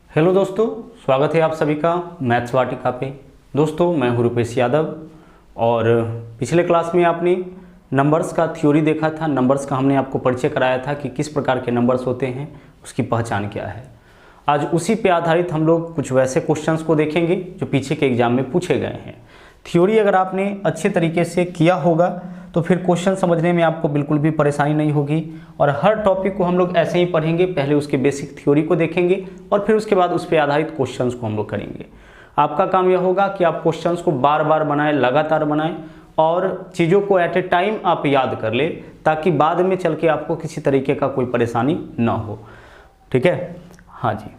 Hello दोस्तों, स्वागत है आप सभी का मैथ्स वाटिका पे। दोस्तों मैं हूँ रुपेश यादव और पिछले क्लास में आपने नंबर्स का थ्योरी देखा था। नंबर्स का हमने आपको परिचय कराया था कि किस प्रकार के नंबर्स होते हैं, उसकी पहचान क्या है। आज उसी पे आधारित हम लोग कुछ वैसे क्वेश्चंस को देखेंगे जो पीछे के एग्जाम में पूछे गए हैं। थ्योरी अगर आपने अच्छे तरीके से किया होगा तो फिर क्वेश्चन समझने में आपको बिल्कुल भी परेशानी नहीं होगी और हर टॉपिक को हम लोग ऐसे ही पढ़ेंगे। पहले उसके बेसिक थ्योरी को देखेंगे और फिर उसके बाद उस पर आधारित क्वेश्चंस को हम लोग करेंगे। आपका काम यह होगा कि आप क्वेश्चंस को बार बार बनाएं, लगातार बनाएं और चीज़ों को एट ए टाइम आप याद कर ले ताकि बाद में चल के आपको किसी तरीके का कोई परेशानी ना हो। ठीक है, हाँ जी,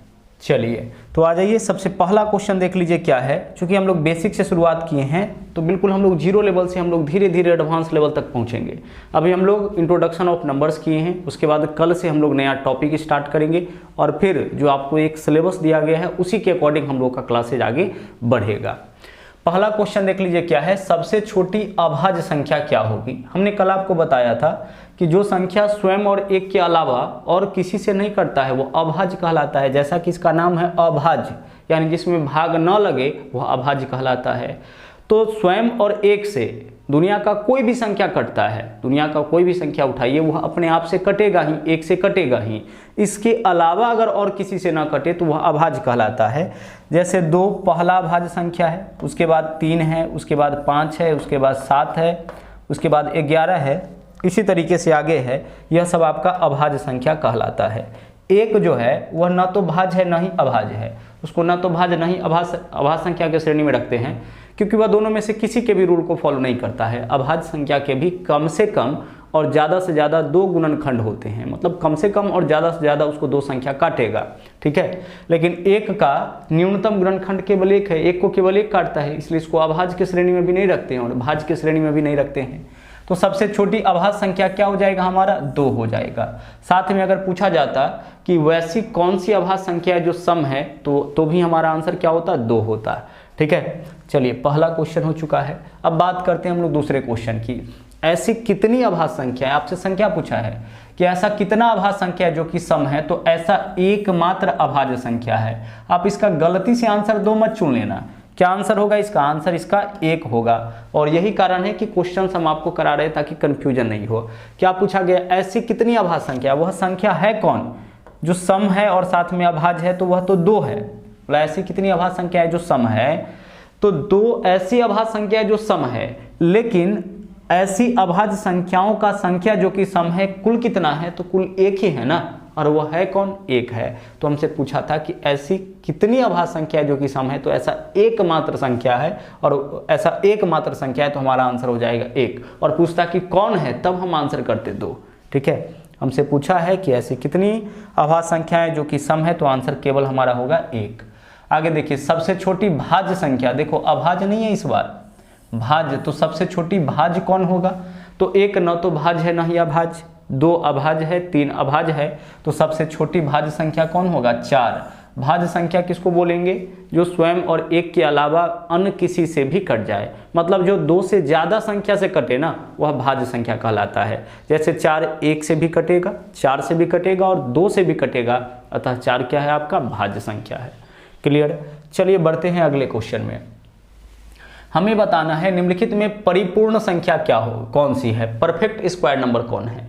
चलिए तो आ जाइए। सबसे पहला क्वेश्चन देख लीजिए क्या है। चूंकि हम लोग बेसिक से शुरुआत किए हैं तो बिल्कुल हम लोग जीरो लेवल से हम लोग धीरे धीरे एडवांस लेवल तक पहुंचेंगे। अभी हम लोग इंट्रोडक्शन ऑफ नंबर्स किए हैं, उसके बाद कल से हम लोग नया टॉपिक स्टार्ट करेंगे और फिर जो आपको एक सिलेबस दिया गया है उसी के अकॉर्डिंग हम लोग का क्लासेज आगे बढ़ेगा। पहला क्वेश्चन देख लीजिए क्या है। सबसे छोटी अभाज्य संख्या क्या होगी। हमने कल आपको बताया था कि जो संख्या स्वयं और एक के अलावा और किसी से नहीं करता है वो अभाज्य कहलाता है। जैसा कि इसका नाम है अभाज्य, यानी जिसमें भाग न लगे वह अभाज्य कहलाता है। तो स्वयं और एक से दुनिया का कोई भी संख्या कटता है, दुनिया का कोई भी संख्या उठाइए वह अपने आप से कटेगा ही, एक से कटेगा ही। इसके अलावा अगर और किसी से ना कटे तो वह अभाज्य कहलाता है। जैसे 2 पहला अभाज्य संख्या है, उसके बाद 3 है, उसके बाद 5 है, उसके बाद 7 है, उसके बाद 11 है, इसी तरीके से आगे है। यह सब आपका अभाज्य संख्या कहलाता है। एक जो है वह न तो भाज्य है न ही अभाज्य है, उसको न तो भाज्य न ही अभाज्य संख्या के श्रेणी में रखते हैं क्योंकि वह दोनों में से किसी के भी रूल को फॉलो नहीं करता है। अभाज्य संख्या के भी कम से कम और ज़्यादा से ज़्यादा 2 गुणनखंड होते हैं, मतलब कम से कम और ज़्यादा से ज़्यादा उसको 2 संख्या काटेगा। ठीक है, लेकिन एक का न्यूनतम गुणनखंड केवल 1 है, एक को केवल 1 काटता है, इसलिए इसको अभाज्य की श्रेणी में भी नहीं रखते हैं और भाज्य की श्रेणी में भी नहीं रखते हैं। तो सबसे छोटी अभाज्य संख्या क्या हो जाएगा हमारा, 2 हो जाएगा। साथ में अगर पूछा जाता कि वैसी कौन सी अभाज्य संख्या है जो सम है तो भी हमारा आंसर क्या होता, 2 होता। ठीक है, चलिए पहला क्वेश्चन हो चुका है। अब बात करते हैं हम लोग दूसरे क्वेश्चन की। ऐसी कितनी अभाज्य संख्या है, आपसे संख्या पूछा है कि ऐसा कितना अभाज्य संख्या है जो कि सम है, तो ऐसा एकमात्र अभाज्य संख्या है। आप इसका गलती से आंसर 2 मत चुन लेना। क्या आंसर होगा इसका, आंसर इसका 1 होगा। और यही कारण है कि क्वेश्चन हम आपको करा रहे ताकि कंफ्यूजन नहीं हो। क्या पूछा गया, ऐसी कितनी अभाज्य संख्या, वह संख्या है कौन जो सम है और साथ में अभाज्य है, तो वह तो 2 है। मतलब ऐसी कितनी अभाज्य संख्या है जो सम है, तो 2 ऐसी अभाज्य संख्या है जो सम है। लेकिन ऐसी अभाज्य संख्याओं का संख्या जो कि सम है कुल कितना है, तो कुल 1 ही है ना, और वह है कौन, 1 है। तो हमसे पूछा था कि ऐसी कितनी अभाज्य संख्या है जो कि सम है, तो ऐसा एकमात्र संख्या है और ऐसा एकमात्र संख्या है तो हमारा आंसर हो जाएगा 1। और पूछता कि कौन है, तब हम आंसर करते 2। ठीक है, हमसे पूछा है कि ऐसी कितनी अभाज्य संख्या है जो कि सम है, तो आंसर केवल हमारा होगा 1। आगे देखिए, सबसे छोटी भाज्य संख्या, देखो अभाज्य नहीं है इस बार, भाज्य। तो सबसे छोटी भाज्य कौन होगा, तो 1 न तो भाज्य है न ही अभाज्य, 2 अभाज्य है, 3 अभाज्य है, तो सबसे छोटी भाज्य संख्या कौन होगा, 4। भाज्य संख्या किसको बोलेंगे, जो स्वयं और एक के अलावा अन्य किसी से भी कट जाए, मतलब जो 2 से ज़्यादा संख्या से कटे ना, वह भाज्य संख्या कहलाता है। जैसे 4 1 से भी कटेगा, 4 से भी कटेगा और 2 से भी कटेगा, अतः 4 क्या है आपका, भाज्य संख्या है। क्लियर। चलिए बढ़ते हैं अगले क्वेश्चन में। हमें बताना है निम्नलिखित में परिपूर्ण संख्या क्या हो, कौन सी है, परफेक्ट स्क्वायर नंबर कौन है।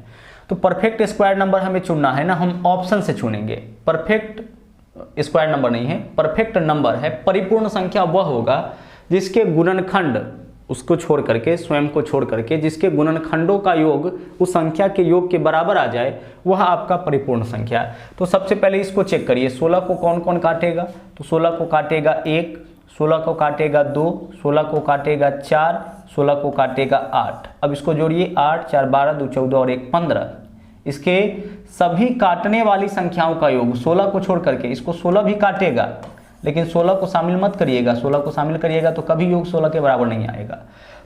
तो परफेक्ट स्क्वायर नंबर हमें चुनना है ना, हम ऑप्शन से चुनेंगे। परफेक्ट स्क्वायर नंबर नहीं है, परफेक्ट नंबर है। परिपूर्ण संख्या वह होगा जिसके गुणनखंड, उसको छोड़ करके, स्वयं को छोड़ करके, जिसके गुणनखंडों का योग उस संख्या के योग के बराबर आ जाए, वह आपका परिपूर्ण संख्या है। तो सबसे पहले इसको चेक करिए, 16 को कौन कौन काटेगा, तो 16 को काटेगा 1, 16 को काटेगा 2, 16 को काटेगा 4, 16 को काटेगा 8। अब इसको जोड़िए, 8 4 12 2 14 और 1 15। इसके सभी काटने वाली संख्याओं का योग, 16 को छोड़ करके इसको 16 भी काटेगा, लेकिन 16 को शामिल मत करिएगा। 16 को शामिल करिएगा तो कभी योग 16 के बराबर नहीं आएगा।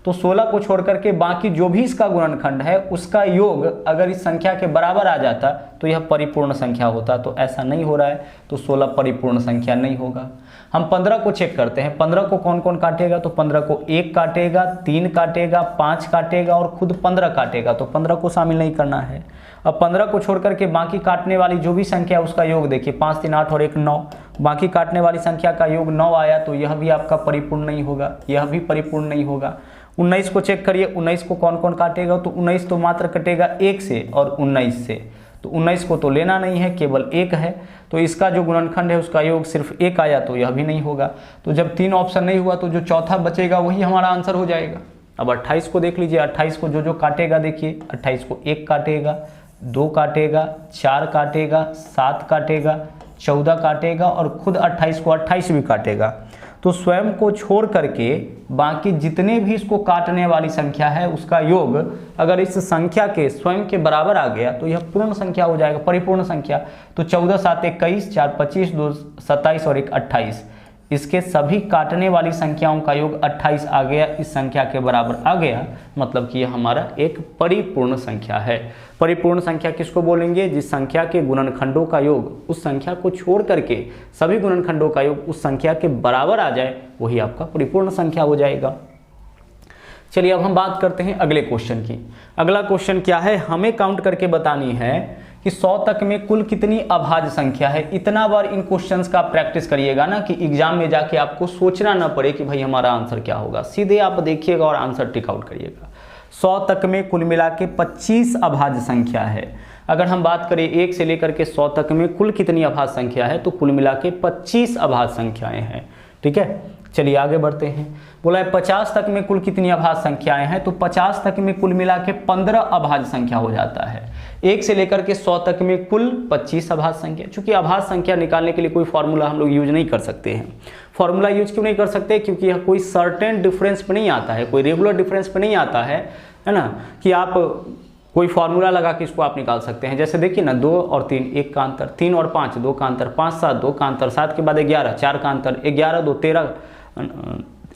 तो 16 को छोड़ करके बाकी जो भी इसका गुणनखंड है उसका योग अगर इस संख्या के बराबर आ जाता तो यह परिपूर्ण संख्या होता। तो ऐसा नहीं हो रहा है, तो 16 परिपूर्ण संख्या नहीं होगा। हम 15 को चेक करते हैं, 15 को कौन कौन काटेगा, तो 15 को 1 काटेगा, 3 काटेगा, 5 काटेगा और खुद 15 काटेगा, तो 15 को शामिल नहीं करना है। अब 15 को छोड़ करके बाकी काटने वाली जो भी संख्या है उसका योग देखिए, 5 3 8 और 1 9, बाकी काटने वाली संख्या का योग 9 आया तो यह भी आपका परिपूर्ण नहीं होगा, यह भी परिपूर्ण नहीं होगा। 19 को चेक करिए, 19 को कौन कौन काटेगा, तो 19 तो मात्र कटेगा 1 से और 19 से, तो 19 को तो लेना नहीं है, केवल 1 है, तो इसका जो गुणनखंड है उसका योग सिर्फ 1 आया तो यह भी नहीं होगा। तो जब 3 ऑप्शन नहीं हुआ तो जो चौथा बचेगा वही हमारा आंसर हो जाएगा। अब 28 को देख लीजिए, 28 को जो काटेगा देखिए, 28 को 1 काटेगा, 2 काटेगा, 4 काटेगा, 7 काटेगा, 14 काटेगा और खुद 28 को 28 भी काटेगा। तो स्वयं को छोड़ करके बाकी जितने भी इसको काटने वाली संख्या है उसका योग अगर इस संख्या के स्वयं के बराबर आ गया तो यह पूर्ण संख्या हो जाएगा, परिपूर्ण संख्या। तो 14 7 21, 4 25, 2 27 और 1 28, इसके सभी काटने वाली संख्याओं का योग 28 आ गया, इस संख्या के बराबर आ गया, मतलब कि यह हमारा एक परिपूर्ण संख्या है। परिपूर्ण संख्या किसको बोलेंगे? जिस संख्या के गुणनखंडों का योग उस संख्या को छोड़ करके सभी गुणनखंडों का योग उस संख्या के बराबर आ जाए, वही आपका परिपूर्ण संख्या हो जाएगा। चलिए अब हम बात करते हैं अगले क्वेश्चन की। अगला क्वेश्चन क्या है, हमें काउंट करके बतानी है कि 100 तक में कुल कितनी अभाज्य संख्या है। इतना बार इन क्वेश्चंस का प्रैक्टिस करिएगा ना कि एग्जाम में जाके आपको सोचना ना पड़े कि भाई हमारा आंसर क्या होगा, सीधे आप देखिएगा और आंसर टिक आउट करिएगा। 100 तक में कुल मिला के 25 अभाज्य संख्या है। अगर हम बात करें 1 से लेकर के 100 तक में कुल कितनी अभाज्य संख्या है, तो कुल मिला के 25 अभाज्य संख्याएं हैं। ठीक है, चलिए आगे बढ़ते हैं। बोला है 50 तक में कुल कितनी अभाज्य संख्याएं हैं, तो 50 तक में कुल मिला के 15 अभाज्य संख्या हो जाता है। 1 से लेकर के 100 तक में कुल 25 अभाज्य संख्या। चूंकि अभाज्य संख्या निकालने के लिए कोई फॉर्मूला हम लोग यूज नहीं कर सकते हैं। फॉर्मूला यूज क्यों नहीं कर सकते? क्योंकि यह कोई सर्टेन डिफरेंस पे नहीं आता है, कोई रेगुलर डिफरेंस पे नहीं आता है ना, कि आप कोई फार्मूला लगा के इसको आप निकाल सकते हैं। जैसे देखिए ना, 2 और 3 1 का अंतर, 3 और 5 2 का अंतर, 5 7 2 का अंतर, 7 के बाद 11 4 का अंतर, 11 2 13,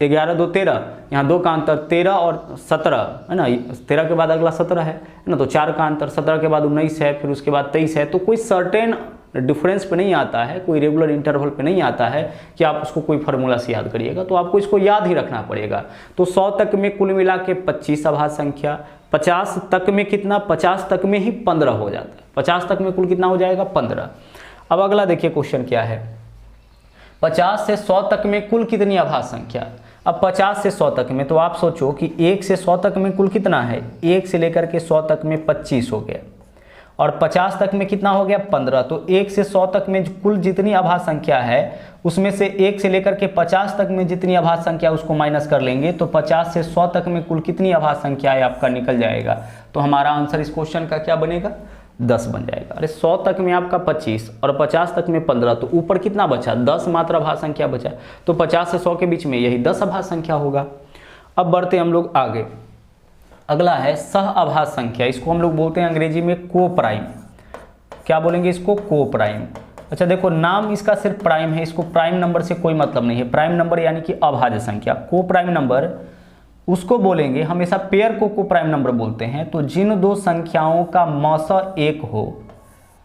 11 2 13, यहाँ 2 का अंतर, 13 और 17 है ना, 13 के बाद अगला 17 है ना, तो 4 का अंतर, 17 के बाद 19 है, फिर उसके बाद 23 है। तो कोई सर्टेन डिफरेंस पे नहीं आता है, कोई रेगुलर इंटरवल पे नहीं आता है कि आप उसको कोई फार्मूला से याद करिएगा, तो आपको इसको याद ही रखना पड़ेगा। तो 100 तक में कुल मिला के 25 अभाज्य संख्या, 50 तक में कितना, 50 तक में ही 15 हो जाता है। 50 तक में कुल कितना हो जाएगा? 15। अब अगला देखिए क्वेश्चन क्या है, 50 से 100 तक में कुल कितनी अभाज्य संख्या। अब 50 से 100 तक में तो आप सोचो कि 1 से 100 तक में कुल कितना है, 1 से लेकर के 100 तक में 25 हो गया और 50 तक में कितना हो गया? 15। तो 1 से 100 तक में कुल जितनी अभाज्य संख्या है उसमें से 1 से लेकर के 50 तक में जितनी अभाज्य संख्या उसको माइनस कर लेंगे, तो 50 से 100 तक में कुल कितनी अभाज्य संख्या है आपका निकल जाएगा। तो हमारा आंसर इस क्वेश्चन का क्या बनेगा? 10 बन जाएगा। अरे 100 तक में आपका 25 और 50 तक में 15, तो ऊपर कितना बचा? 10 मात्र अभाज्य संख्या बचा। तो 50 से 100 के बीच में यही 10 अभाज्य संख्या होगा। अब बढ़ते हम लोग आगे। अगला है सह अभाज्य संख्या, इसको हम लोग बोलते हैं अंग्रेजी में को प्राइम। क्या बोलेंगे इसको? को प्राइम। अच्छा देखो, नाम इसका सिर्फ प्राइम है, इसको प्राइम नंबर से कोई मतलब नहीं है। प्राइम नंबर यानी कि अभाज्य संख्या। को प्राइम नंबर उसको बोलेंगे, हमेशा पेयर को प्राइम नंबर बोलते हैं। तो जिन दो संख्याओं का मौसा एक हो,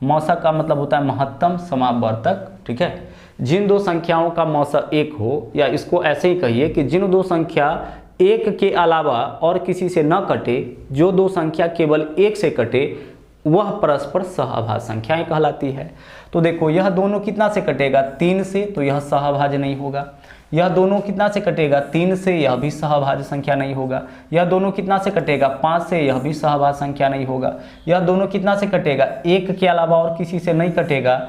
मौसा का मतलब होता है महत्तम समावर्तक, ठीक है। जिन दो संख्याओं का मौसा एक हो, या इसको ऐसे ही कहिए कि जिन दो संख्या एक के अलावा और किसी से न कटे, जो दो संख्या केवल एक से कटे, वह परस्पर सहअभाज्य संख्याएं कहलाती है। तो देखो, यह दोनों कितना से कटेगा? 3 से, तो यह सहअभाज्य नहीं होगा। यह दोनों कितना से कटेगा? 3 से, यह भी सहअभाज्य संख्या नहीं होगा। यह दोनों कितना से कटेगा? 5 से, यह भी सहअभाज्य संख्या नहीं होगा। यह दोनों कितना से कटेगा? 1 के अलावा और किसी से नहीं कटेगा।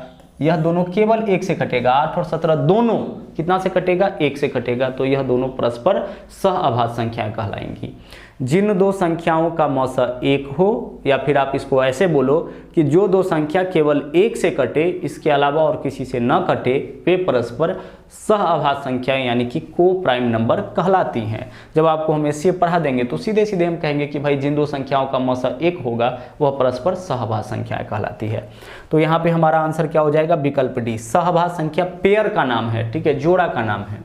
यह दोनों केवल 1 से कटेगा। 8 और 17 दोनों कितना से कटेगा? 1 से कटेगा। तो यह दोनों परस्पर सहअभाज्य संख्याएं कहलाएंगी। जिन दो संख्याओं का मौसा एक हो, या फिर आप इसको ऐसे बोलो कि जो दो संख्या केवल 1 से कटे, इसके अलावा और किसी से न कटे, वे परस्पर सहअभाज्य संख्याएं यानी कि को प्राइम नंबर कहलाती हैं। जब आपको हम ऐसे पढ़ा देंगे तो सीधे सीधे हम कहेंगे कि भाई जिन दो संख्याओं का मौसा एक होगा वह परस्पर सहअभाज्य संख्याएं कहलाती है। तो यहाँ पे हमारा आंसर क्या हो जाएगा? विकल्प डी। सहअभाज्य संख्या पेयर का नाम है, ठीक है, जोड़ा का नाम है।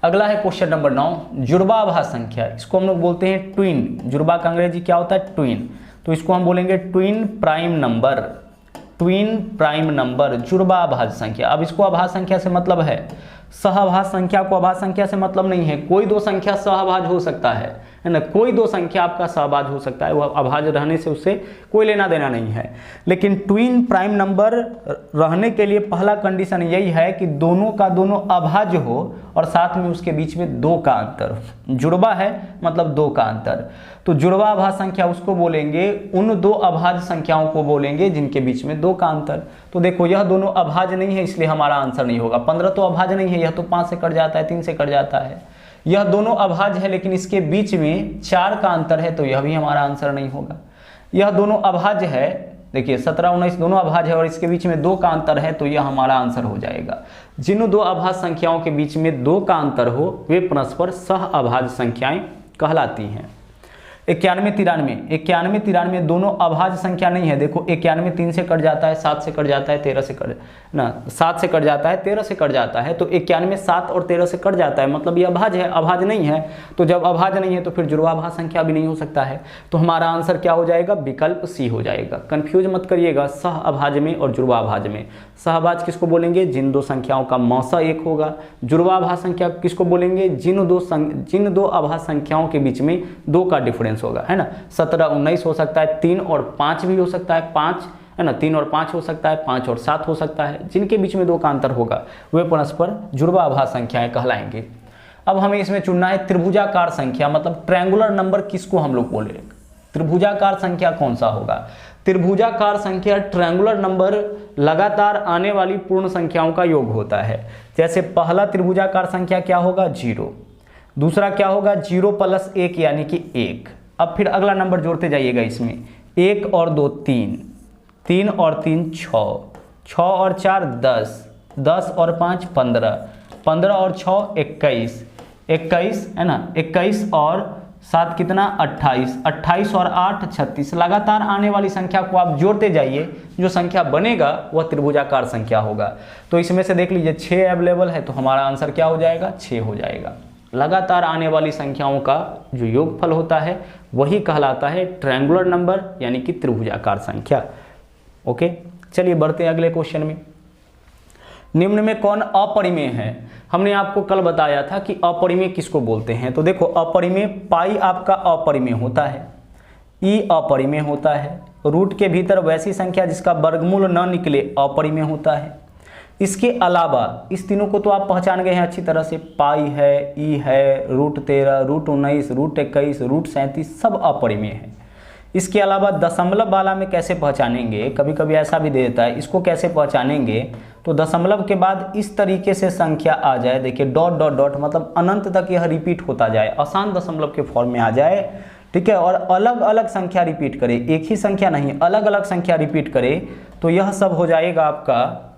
अगला है क्वेश्चन नंबर 9, जुड़वा अभाज्य संख्या। इसको हम लोग बोलते हैं ट्विन। जुड़वा का अंग्रेजी क्या होता है? ट्विन। तो इसको हम बोलेंगे twin prime number. Twin prime number जुड़वा अभाज्य संख्या। अब इसको अभाज्य संख्या से मतलब है, सहअभाज्य संख्या को अभाज्य संख्या से मतलब नहीं है। कोई दो संख्या सहअभाज्य हो सकता है ना, कोई दो संख्या आपका सहअभाज्य हो सकता है, वह अभाज्य रहने से उससे कोई लेना देना नहीं है। लेकिन ट्विन प्राइम नंबर रहने के लिए पहला कंडीशन यही है कि दोनों का दोनों अभाज्य हो और साथ में उसके बीच में दो का अंतर। जुड़वा है मतलब दो का अंतर, तो जुड़वा अभाज्य संख्या उसको बोलेंगे, उन दो अभाज्य संख्याओं को बोलेंगे जिनके बीच में दो का अंतर। तो देखो यह दोनों अभाज्य नहीं है, इसलिए हमारा आंसर नहीं होगा। 15 तो अभाज्य नहीं है, यह तो 5 से कट जाता है, 3 से कट जाता है। यह दोनों अभाज्य है लेकिन इसके बीच में 4 का अंतर है, तो यह भी हमारा आंसर नहीं होगा। यह दोनों अभाज्य है, देखिए 17 19 दोनों अभाज्य है और इसके बीच में 2 का अंतर है, तो यह हमारा आंसर हो जाएगा। जिन दो अभाज्य संख्याओं के बीच में 2 का अंतर हो वे परस्पर सहअभाज्य संख्याएं कहलाती हैं। 91 93 दोनों अभाज्य संख्या नहीं है। देखो 91 3 से कट जाता है, 7 से कट जाता है, 13 से कट ना 7 से कट जाता है, 13 से कट जाता है, तो 91 7 और 13 से कट जाता है, मतलब ये अभाज्य है, अभाज्य नहीं है। तो जब अभाज्य नहीं है तो फिर जुड़वा अभाज्य संख्या भी नहीं हो सकता है। तो हमारा आंसर क्या हो जाएगा? विकल्प सी हो जाएगा। कंफ्यूज मत करिएगा सह अभाज्य में और जुड़वा अभाज्य में। सहअभाज्य किसको बोलेंगे? जिन दो संख्याओं का मौसा एक होगा। जुड़वा अभाज्य संख्या किसको बोलेंगे? जिन दो अभाज्य संख्याओं के बीच में 2 का डिफरेंस होगा, है ना। 17 19 हो सकता है, 3 और 5 भी हो सकता है, 5 है ना, 3 और 5 हो सकता है, 5 और 7 हो सकता है। जिनके बीच में 2 का अंतर होगा वे परस्पर जुड़वा अभाज्य संख्याएं कहलाएंगे। अब हमें इसमें चुनना है त्रिभुजाकार संख्या, मतलब ट्रायंगुलर नंबर किसको हम लोग बोले? त्रिभुजाकार संख्या कौन सा होगा? त्रिभुजाकार संख्या ट्रायंगुलर नंबर लगातार आने वाली पूर्ण संख्याओं का योग होता है। जैसे पहला त्रिभुजाकार संख्या क्या होगा? 0। दूसरा क्या होगा? 0 + 1 यानी कि 1। अब फिर अगला नंबर जोड़ते जाइएगा इसमें, 1 और 2 3, 3 और 3 6, 6 और 4 10, 10 और 5 15, 15 और 6 21, 21 है ना, 21 और 7 कितना? 28, 28 और 8 36। लगातार आने वाली संख्या को आप जोड़ते जाइए, जो संख्या बनेगा वह त्रिभुजाकार संख्या होगा। तो इसमें से देख लीजिए 6 अवेलेबल है, तो हमारा आंसर क्या हो जाएगा? 6 हो जाएगा। लगातार आने वाली संख्याओं का जो योगफल होता है वही कहलाता है ट्रायंगुलर नंबर, यानी कि त्रिभुजाकार संख्या। ओके, चलिए बढ़ते हैं अगले क्वेश्चन में। निम्न में कौन अपरिमेय है? हमने आपको कल बताया था कि अपरिमेय किसको बोलते हैं। तो देखो अपरिमेय, पाई आपका अपरिमेय होता है, ई अपरिमेय होता है, रूट के भीतर वैसी संख्या जिसका वर्गमूल न निकले अपरिमेय होता है। इसके अलावा इस तीनों को तो आप पहचान गए हैं अच्छी तरह से, पाई है, ई है, √13, √19, √21, √37 सब अपरिमेय है। इसके अलावा दशमलव वाला में कैसे पहचानेंगे? कभी कभी ऐसा भी दे देता है, इसको कैसे पहचानेंगे? तो दशमलव के बाद इस तरीके से संख्या आ जाए, देखिए डॉट डॉट डॉट, मतलब अनंत तक यह रिपीट होता जाए, आसान दशमलव के फॉर्म में आ जाए, ठीक है, और अलग अलग संख्या रिपीट करे, एक ही संख्या नहीं, अलग अलग संख्या रिपीट करे, तो यह सब हो जाएगा आपका,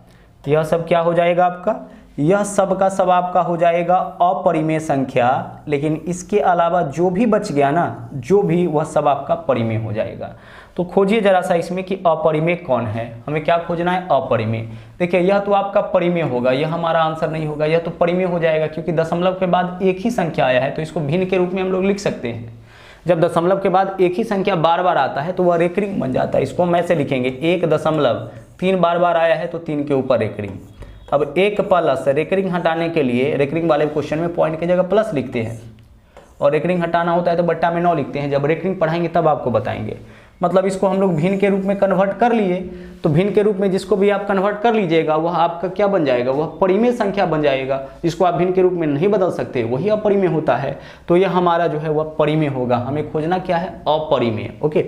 यह सब क्या हो जाएगा आपका? यह सब का सब आपका हो जाएगा अपरिमेय संख्या। लेकिन इसके अलावा जो भी बच गया ना, जो भी, वह सब आपका परिमेय हो जाएगा। तो खोजिए जरा सा इसमें कि अपरिमेय कौन है। हमें क्या खोजना है? अपरिमेय। देखिए यह तो आपका परिमेय होगा, यह हमारा आंसर नहीं होगा, यह तो परिमेय हो जाएगा, क्योंकि दशमलव के बाद एक ही संख्या आया है, तो इसको भिन्न के रूप में हम लोग लिख सकते हैं। जब दशमलव के बाद एक ही संख्या बार बार आता है तो वह रेकरिंग बन जाता है। इसको हम ऐसे लिखेंगे, 1.3 बार बार आया है तो 3 के ऊपर रेकरिंग। अब 1 प्लस, रेकरिंग हटाने के लिए रेकरिंग वाले क्वेश्चन में पॉइंट की जगह प्लस लिखते हैं, और रेकरिंग हटाना होता है तो बट्टा में 9 लिखते हैं। जब रेकरिंग पढ़ाएंगे तब आपको बताएंगे। मतलब इसको हम लोग भिन्न के रूप में कन्वर्ट कर लिए, तो भिन्न के रूप में जिसको भी आप कन्वर्ट कर लीजिएगा वह आपका क्या बन जाएगा? वह परिमेय संख्या बन जाएगा। जिसको आप भिन्न के रूप में नहीं बदल सकते वही अपरिमेय होता है। तो यह हमारा जो है वह परिमेय होगा। हमें खोजना क्या है? अपरिमेय। ओके,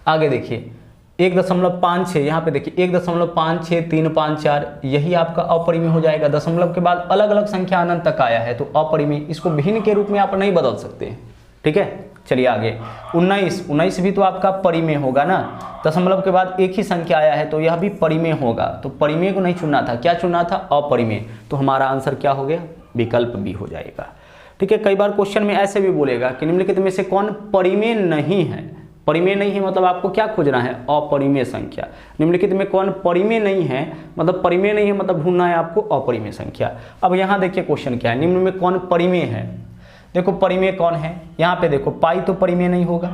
आगे देखिए 1.56, यहाँ पे देखिए 1.5635 यही आपका अपरिमेय हो जाएगा। दशमलव के बाद अलग अलग संख्या अनंत तक आया है तो अपरिमेय, इसको भिन्न के रूप में आप नहीं बदल सकते। ठीक है, चलिए आगे 19 भी तो आपका परिमेय होगा ना। दशमलव के बाद एक ही संख्या आया है तो यह भी परिमेय होगा। तो परिमेय को नहीं चुनना था, क्या चुनना था? अपरिमेय। तो हमारा आंसर क्या हो गया? विकल्प बी हो जाएगा। ठीक है, कई बार क्वेश्चन में ऐसे भी बोलेगा कि निम्नलिखित में से कौन परिमेय नहीं है। परिमेय नहीं है मतलब आपको क्या खोजना है? अपरिमेय संख्या। निम्नलिखित में कौन परिमेय नहीं है, मतलब परिमेय नहीं है मतलब ढूंढना है आपको अपरिमेय संख्या। अब यहाँ देखिए क्वेश्चन क्या है, निम्न में कौन परिमेय है। देखो परिमेय कौन है, यहाँ पे देखो पाई तो परिमेय नहीं होगा।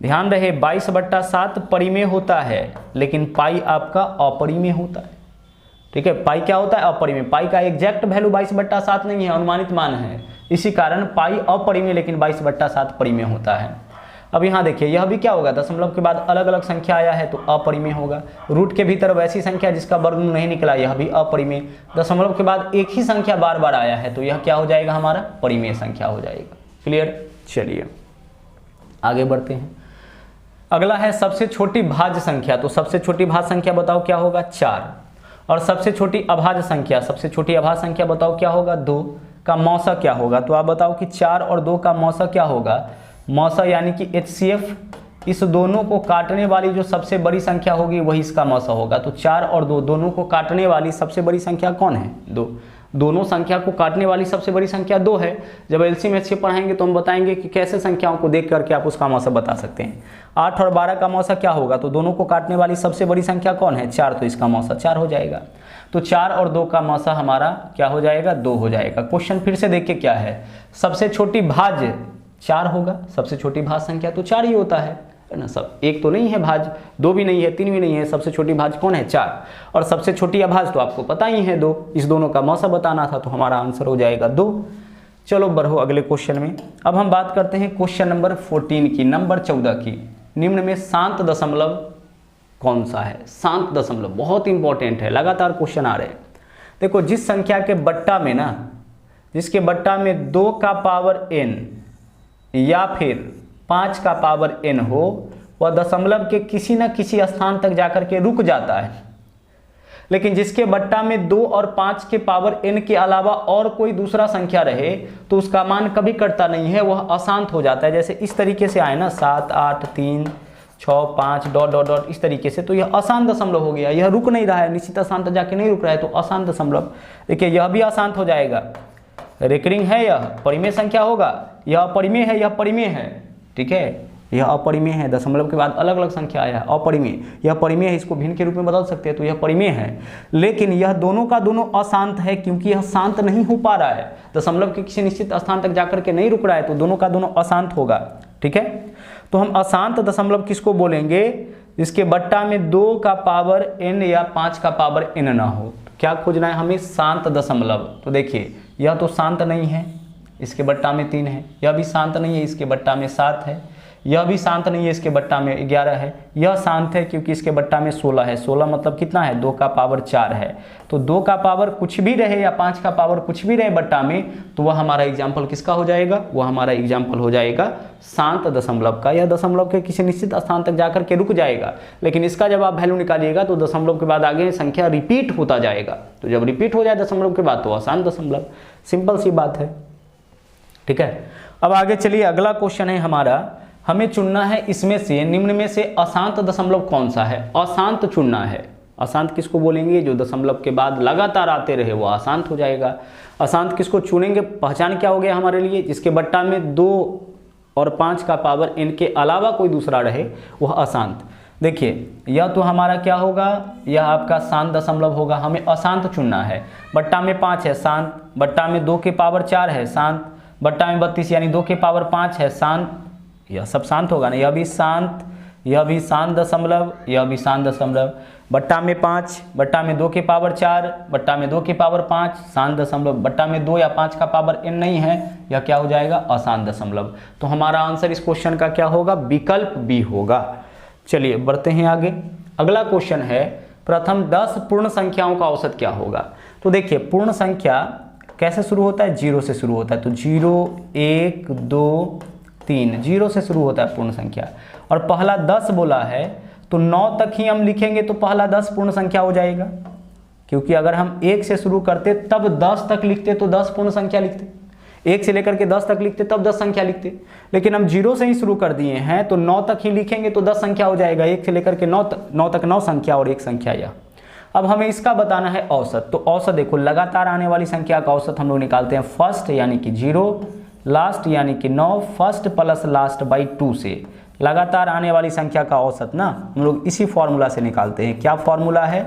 ध्यान रहे 22/7 परिमेय होता है, लेकिन पाई आपका अपरिमेय होता है। ठीक है। पाई क्या होता है? अपरिमेय। पाई का एग्जैक्ट वैल्यू 22/7 नहीं है, अनुमानित मान है, इसी कारण पाई अपरिमेय लेकिन 22/7 परिमेय होता है। अब यहाँ देखिए, यह भी क्या होगा? दशमलव के बाद अलग अलग संख्या आया है तो अपरिमेय होगा। रूट के भीतर वैसी संख्या जिसका वर्गमूल नहीं निकला, यह भी अपरिमेय। दशमलव के बाद एक ही संख्या बार बार आया है तो यह क्या हो जाएगा? हमारा परिमेय संख्या हो जाएगा। क्लियर? चलिए आगे बढ़ते हैं। अगला है सबसे छोटी भाज्य संख्या। तो सबसे छोटी भाज्य संख्या बताओ क्या होगा? 4। और सबसे छोटी अभाज्य संख्या, सबसे छोटी अभाज्य संख्या बताओ क्या होगा? 2 का मौसा क्या होगा? तो आप बताओ कि 4 और 2 का मौसा क्या होगा? मौसा यानी कि HCF, इस दोनों को काटने वाली जो सबसे बड़ी संख्या होगी वही इसका मौसा होगा। तो 4 और 2 दोनों को काटने वाली सबसे बड़ी संख्या कौन है? 2। दोनों संख्या को काटने वाली सबसे बड़ी संख्या 2 है। जब LCM HCF पढ़ाएंगे तो हम बताएंगे कि कैसे संख्याओं को देख करके आप उसका मौसा बता सकते हैं। 8 और 12 का मौसा क्या होगा? तो दोनों को काटने वाली सबसे बड़ी संख्या कौन है? 4, तो इसका मौसा 4 हो जाएगा। तो 4 और 2 का मौसा हमारा क्या हो जाएगा? 2 हो जाएगा। क्वेश्चन फिर से देखिए क्या है? सबसे छोटी भाज्य 4 होगा, सबसे छोटी भाज्य संख्या तो 4 ही होता है ना। सब एक तो नहीं है भाज्य, 2 भी नहीं है, 3 भी नहीं है, सबसे छोटी भाज्य कौन है? 4। और सबसे छोटी अभाज्य तो आपको पता ही है 2, इस दोनों का मौसा बताना था तो हमारा आंसर हो जाएगा 2। चलो बढ़ो अगले क्वेश्चन में। अब हम बात करते हैं क्वेश्चन नंबर 14 की, नंबर 14 की। निम्न में शांत दशमलव कौन सा है? शांत दशमलव बहुत इंपॉर्टेंट है, लगातार क्वेश्चन आ रहे हैं। देखो, जिस संख्या के बट्टा में ना, जिसके बट्टा में 2 का पावर n या फिर 5 का पावर n हो, वह दशमलव के किसी न किसी स्थान तक जाकर के रुक जाता है। लेकिन जिसके बट्टा में 2 और 5 के पावर n के अलावा और कोई दूसरा संख्या रहे तो उसका मान कभी कटता नहीं है, वह अशांत हो जाता है। जैसे इस तरीके से आए ना, 7, 8, 3, 6, 5 डॉट डॉट डॉट, इस तरीके से, तो यह अशांत दशमलव हो गया। यह रुक नहीं रहा है, निश्चित स्थान तक जाके नहीं रुक रहा है, तो अशांत दशमलव। देखिए यह भी अशांत हो जाएगा। रेकरिंग है, यह परिमेय संख्या होगा, यह अपरिमेय है, यह परिमेय है। ठीक है, यह अपरिमेय है, दशमलव के बाद अलग अलग संख्या आया है, अपरिमेय। यह परिमेय है, इसको भिन्न के रूप में बदल सकते हैं, तो यह परिमेय है। लेकिन यह दोनों का दोनों अशांत है क्योंकि यह शांत नहीं हो पा रहा है, दशमलव के किसी निश्चित स्थान तक जाकर के नहीं रुक रहा है, तो दोनों का दोनों अशांत होगा। ठीक है, तो हम अशांत दशमलव किसको बोलेंगे? जिसके बट्टा में 2 का पावर n या 5 का पावर n ना हो। क्या खोजना है हमें? शांत दशमलव। तो देखिए यह तो शांत नहीं है, इसके बट्टा में 3 है। यह भी शांत नहीं है, इसके बट्टा में 7 है। यह भी शांत नहीं है, इसके बट्टा में 11 है। यह शांत है क्योंकि इसके बट्टा में 16 है। 16 मतलब कितना है? 2 का पावर 4 है। तो 2 का पावर कुछ भी रहे या 5 का पावर कुछ भी रहे बट्टा में, तो वह हमारा एग्जाम्पल किसका हो जाएगा? वह हमारा एग्जाम्पल हो जाएगा शांत दशमलव का। यह दशमलव के किसी निश्चित स्थान तक जाकर के रुक जाएगा, लेकिन इसका जब आप वैल्यू निकालिएगा तो दशमलव के बाद आगे संख्या रिपीट होता जाएगा। तो जब रिपीट हो जाए दशमलव के बाद तो अशांत दशमलव। सिंपल सी बात है। ठीक है, अब आगे चलिए, अगला क्वेश्चन है हमारा। हमें चुनना है इसमें से, निम्न में से अशांत दशमलव कौन सा है? अशांत चुनना है। अशांत किसको बोलेंगे? जो दशमलव के बाद लगातार आते रहे वो अशांत हो जाएगा। अशांत किसको चुनेंगे? पहचान क्या हो गया हमारे लिए? जिसके बट्टा में 2 और 5 का पावर n के अलावा कोई दूसरा रहे वह अशांत। देखिए यह तो हमारा क्या होगा? यह आपका शांत दशमलव होगा। हमें अशांत चुनना है। बट्टा में 5 है, शांत। बट्टा में 2 के पावर 4 है, शांत। बट्टा में 32 यानी 2 के पावर 5 है, शांत। यह सब शांत होगा ना। यह भी शांत, यह भी शांत दशमलव, यह भी शांत दशमलव। बट्टा में 5, बट्टा में 2 के पावर 4, बट्टा में 2 के पावर 5, शांत दशमलव। बट्टा में 2 या 5 का पावर n नहीं है, यह क्या हो जाएगा? अशांत दशमलव। तो हमारा आंसर इस क्वेश्चन का क्या होगा? विकल्प बी होगा। चलिए बढ़ते हैं आगे। अगला क्वेश्चन है, प्रथम 10 पूर्ण संख्याओं का औसत क्या होगा? तो देखिए पूर्ण संख्या कैसे शुरू होता है? 0 से शुरू होता है। तो 0, 1, 2, 3, 0 से शुरू होता है पूर्ण संख्या। और पहला 10 बोला है तो 9 तक ही हम लिखेंगे तो पहला 10 पूर्ण संख्या हो जाएगा। क्योंकि अगर हम 1 से शुरू करते तब 10 तक लिखते तो 10 पूर्ण संख्या लिखते, 1 से लेकर के 10 तक लिखते तब 10 संख्या लिखते। लेकिन हम 0 से ही शुरू कर दिए हैं तो 9 तक ही लिखेंगे तो 10 संख्या हो जाएगा। 1 से लेकर के 9 तक 9 संख्या और 1 संख्या। यह अब हमें इसका बताना है औसत। तो औसत देखो, लगातार आने वाली संख्या का औसत हम लोग निकालते हैं फर्स्ट यानी कि 0, लास्ट यानी कि 9, फर्स्ट प्लस लास्ट बाई 2 से। लगातार आने वाली संख्या का औसत ना हम लोग इसी फॉर्मूला से निकालते हैं। क्या फॉर्मूला है?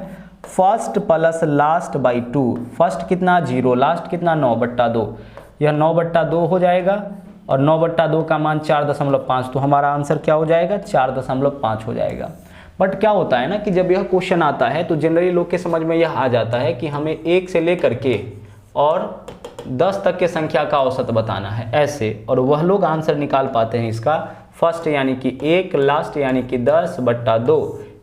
First plus last by 2। First कितना? 0, लास्ट कितना? 9/2। यह 9/2 हो जाएगा और 9/2 का मान 4.5। तो हमारा आंसर क्या हो जाएगा? 4.5 हो जाएगा। बट क्या होता है ना कि जब यह क्वेश्चन आता है तो जनरली लोग के समझ में यह आ जाता है कि हमें 1 से लेकर के और 10 तक के संख्या का औसत बताना है ऐसे, और वह लोग आंसर निकाल पाते हैं इसका फर्स्ट यानी कि 1, लास्ट यानी कि 10/2,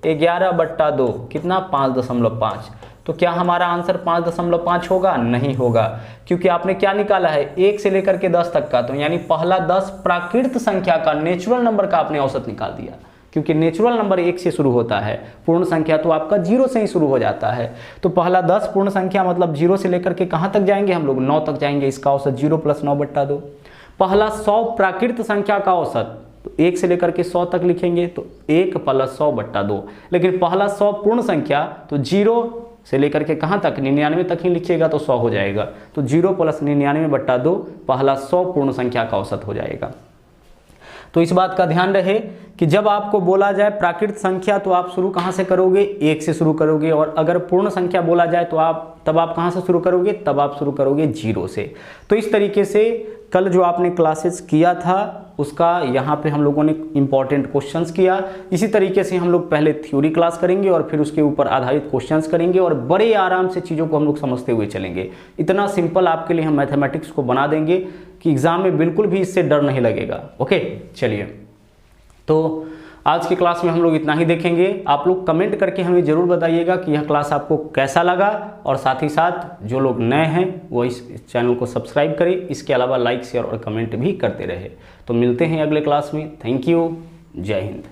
11/2 कितना 5.5। तो क्या हमारा आंसर 5.5 होगा? नहीं होगा, क्योंकि आपने क्या निकाला है 1 से लेकर के 10 तक का, तो यानी पहला 10 प्राकृत संख्या का, नेचुरल नंबर का आपने औसत निकाल दिया, क्योंकि नेचुरल नंबर 1 से शुरू होता है, पूर्ण संख्या तो आपका 0 से ही शुरू हो जाता है। तो पहला 10 पूर्ण संख्या मतलब 0 से लेकर के कहाँ तक जाएंगे हम लोग? 9 तक जाएंगे, इसका औसत 0 + 9/2। पहला 100 प्राकृत संख्या का औसत, तो 1 से लेकर के 100 तक लिखेंगे तो 1 + 100/2। लेकिन पहला 100 पूर्ण संख्या, तो 0 से लेकर के कहाँ तक? 99 तक ही लिखिएगा तो 100 हो जाएगा। तो 0 + 99/2 पहला 100 पूर्ण संख्या का औसत हो जाएगा। तो इस बात का ध्यान रहे कि जब आपको बोला जाए प्राकृत संख्या तो आप शुरू कहाँ से करोगे? 1 से शुरू करोगे, और अगर पूर्ण संख्या बोला जाए तो तब आप कहाँ से शुरू करोगे? तब आप शुरू करोगे 0 से। तो इस तरीके से कल जो आपने क्लासेस किया था उसका यहाँ पे हम लोगों ने इंपॉर्टेंट क्वेश्चंस किया। इसी तरीके से हम लोग पहले थ्योरी क्लास करेंगे और फिर उसके ऊपर आधारित क्वेश्चंस करेंगे, और बड़े आराम से चीज़ों को हम लोग समझते हुए चलेंगे। इतना सिंपल आपके लिए हम मैथमेटिक्स को बना देंगे कि एग्जाम में बिल्कुल भी इससे डर नहीं लगेगा। ओके, चलिए, तो आज की क्लास में हम लोग इतना ही देखेंगे। आप लोग कमेंट करके हमें ज़रूर बताइएगा कि यह क्लास आपको कैसा लगा, और साथ ही साथ जो लोग नए हैं वो इस चैनल को सब्सक्राइब करें। इसके अलावा लाइक, शेयर और कमेंट भी करते रहे। तो मिलते हैं अगले क्लास में। थैंक यू, जय हिंद।